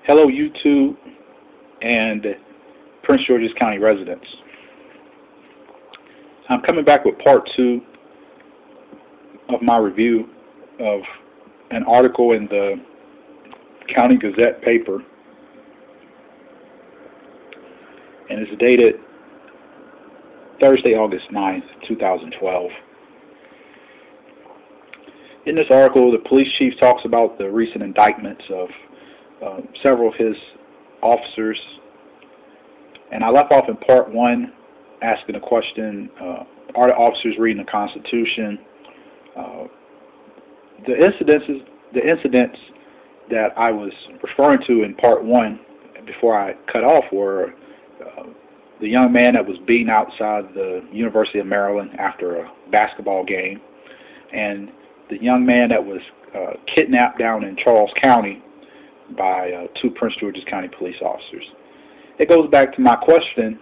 Hello YouTube and Prince George's County residents. I'm coming back with part 2 of my review of an article in the County Gazette paper, and it's dated Thursday, August 9th, 2012. In this article, the police chief talks about the recent indictments of several of his officers, and I left off in part 1 asking the question, are the officers reading the Constitution? The incidents that I was referring to in part 1 before I cut off were the young man that was beaten outside the University of Maryland after a basketball game, and the young man that was kidnapped down in Charles County by 2 Prince George's County police officers. It goes back to my question,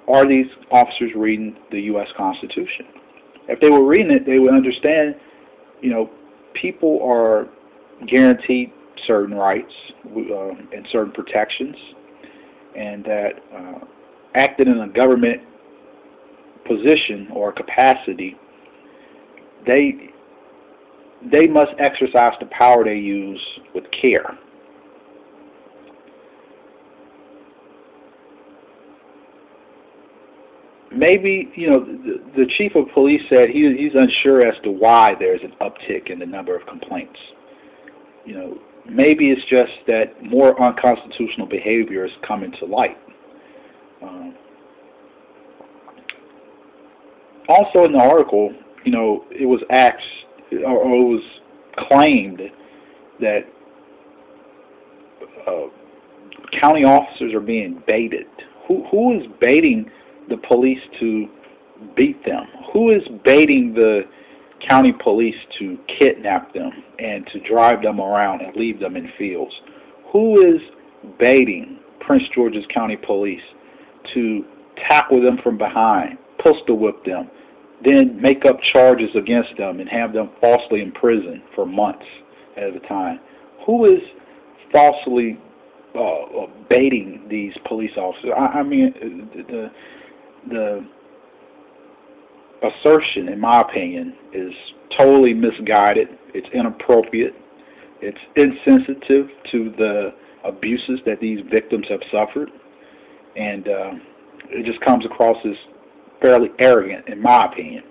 are these officers reading the U.S. Constitution? If they were reading it, they would understand, people are guaranteed certain rights and certain protections, and that acting in a government position or capacity, they must exercise the power they use with care. Maybe, the chief of police said he's unsure as to why there's an uptick in the number of complaints. Maybe it's just that more unconstitutional behavior is coming to light. Also in the article, it was asked, or it was claimed that county officers are being baited. Who is baiting the police to beat them? Who is baiting the county police to kidnap them and to drive them around and leave them in fields? Who is baiting Prince George's County Police to tackle them from behind, pistol whip them, then make up charges against them and have them falsely imprisoned for months at a time? Who is falsely baiting these police officers? I mean, the assertion, in my opinion, is totally misguided. It's inappropriate. It's insensitive to the abuses that these victims have suffered, and it just comes across as fairly arrogant, in my opinion.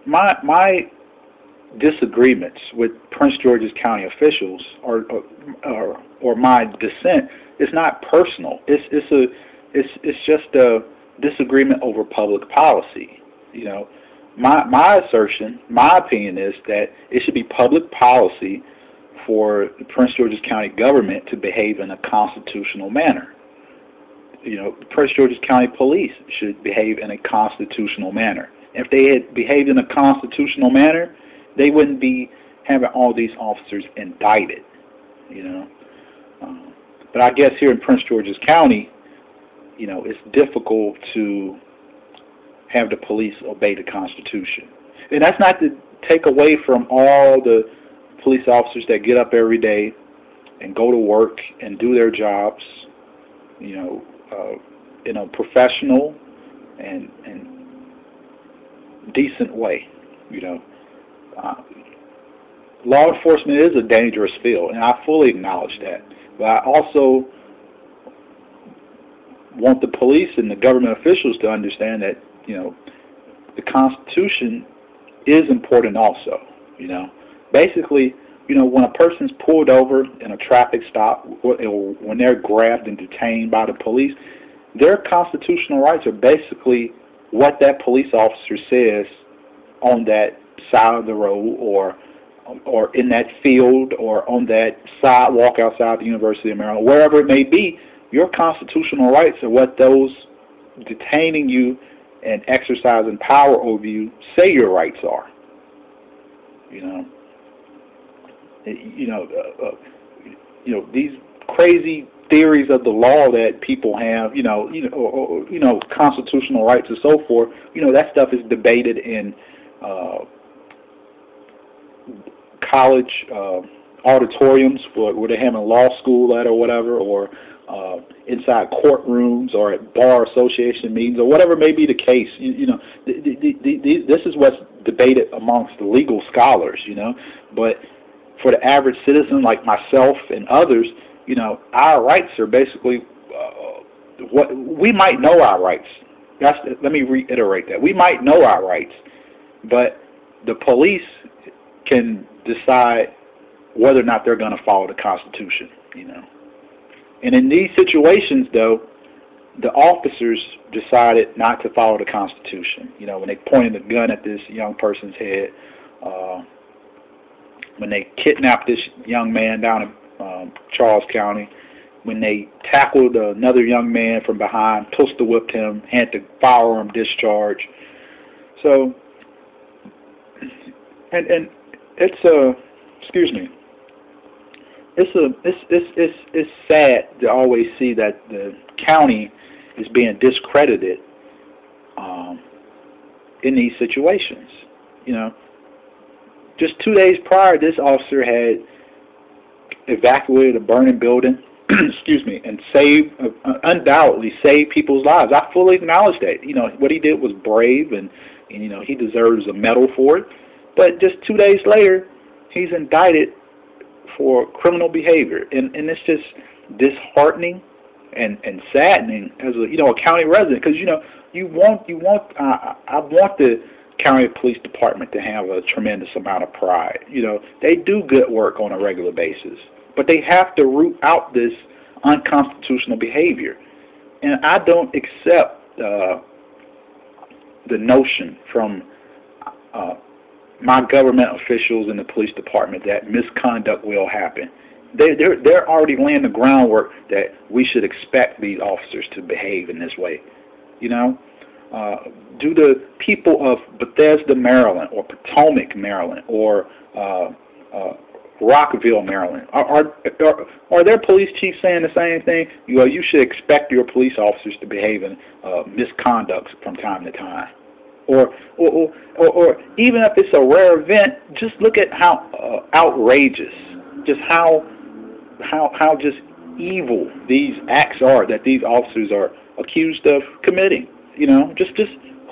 My disagreements with Prince George's County officials, or my dissent, is not personal. It's just a disagreement over public policy. My assertion, my opinion is that it should be public policy for the Prince George's County government to behave in a constitutional manner. Prince George's County Police should behave in a constitutional manner. If they had behaved in a constitutional manner, they wouldn't be having all these officers indicted. But I guess here in Prince George's County, it's difficult to have the police obey the Constitution. And that's not to take away from all the police officers that get up every day and go to work and do their jobs, in a professional and decent way. Law enforcement is a dangerous field, and I fully acknowledge that. But I also want the police and the government officials to understand that, the Constitution is important also. Basically, when a person's pulled over in a traffic stop, or when they're grabbed and detained by the police, their constitutional rights are basically what that police officer says on that side of the road, or in that field, or on that sidewalk outside the University of Maryland, wherever it may be. Your constitutional rights are what those detaining you and exercising power over you say your rights are. These crazy theories of the law that people have, constitutional rights and so forth. That stuff is debated in college auditoriums where they're having law school at or whatever, or inside courtrooms or at bar association meetings or whatever may be the case. This is what's debated amongst the legal scholars, but for the average citizen like myself and others, our rights are basically what we might know our rights. Let me reiterate that. We might know our rights, but the police can decide whether or not they're going to follow the Constitution, And in these situations, though, the officers decided not to follow the Constitution. When they pointed a gun at this young person's head, when they kidnapped this young man down in Charles County, when they tackled another young man from behind, pistol whipped him, had the firearm discharge. So, and it's excuse me. It's sad to always see that the county is being discredited in these situations. Just 2 days prior, this officer had evacuated a burning building, excuse me, and undoubtedly saved people's lives. I fully acknowledge that. What he did was brave, and he deserves a medal for it. But just 2 days later, he's indicted for criminal behavior, and it's just disheartening and saddening as a county resident, because I want the county police department to have a tremendous amount of pride. They do good work on a regular basis, but they have to root out this unconstitutional behavior, and I don't accept the notion from my government officials in the police department that misconduct will happen. They're already laying the groundwork that we should expect these officers to behave in this way. Do the people of Bethesda, Maryland, or Potomac, Maryland, or Rockville, Maryland, are their police chiefs saying the same thing? You should expect your police officers to behave in misconduct from time to time. Or even if it's a rare event, just look at how outrageous, just how just evil these acts are that these officers are accused of committing. Just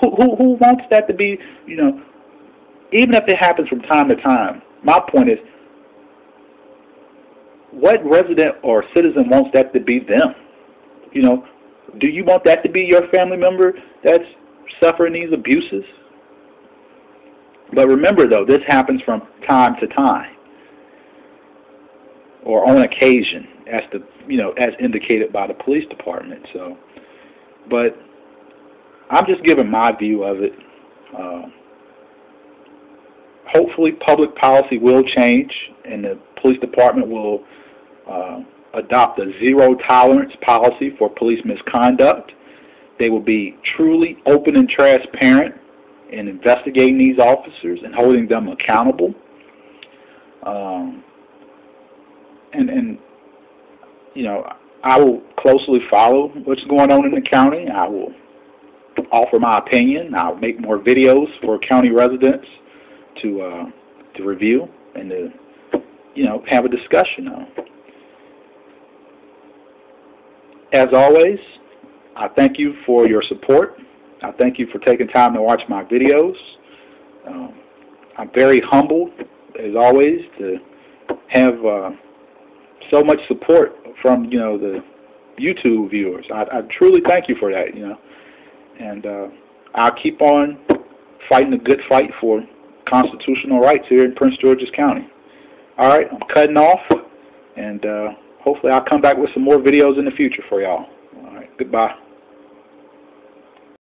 who wants that to be? Even if it happens from time to time. My point is, what resident or citizen wants that to be them? Do you want that to be your family member that's suffering these abuses? But remember, though, this happens from time to time, or on occasion, as indicated by the police department. So, but I'm just giving my view of it. Hopefully, public policy will change, and the police department will adopt a zero-tolerance policy for police misconduct. They will be truly open and transparent in investigating these officers and holding them accountable. I will closely follow what's going on in the county. I will offer my opinion. I'll make more videos for county residents to review and to have a discussion on. As always, I thank you for your support. I thank you for taking time to watch my videos. I'm very humbled, as always, to have so much support from the YouTube viewers. I truly thank you for that. And I'll keep on fighting the good fight for constitutional rights here in Prince George's County. All right, I'm cutting off, and hopefully I'll come back with some more videos in the future for y'all. All right, goodbye.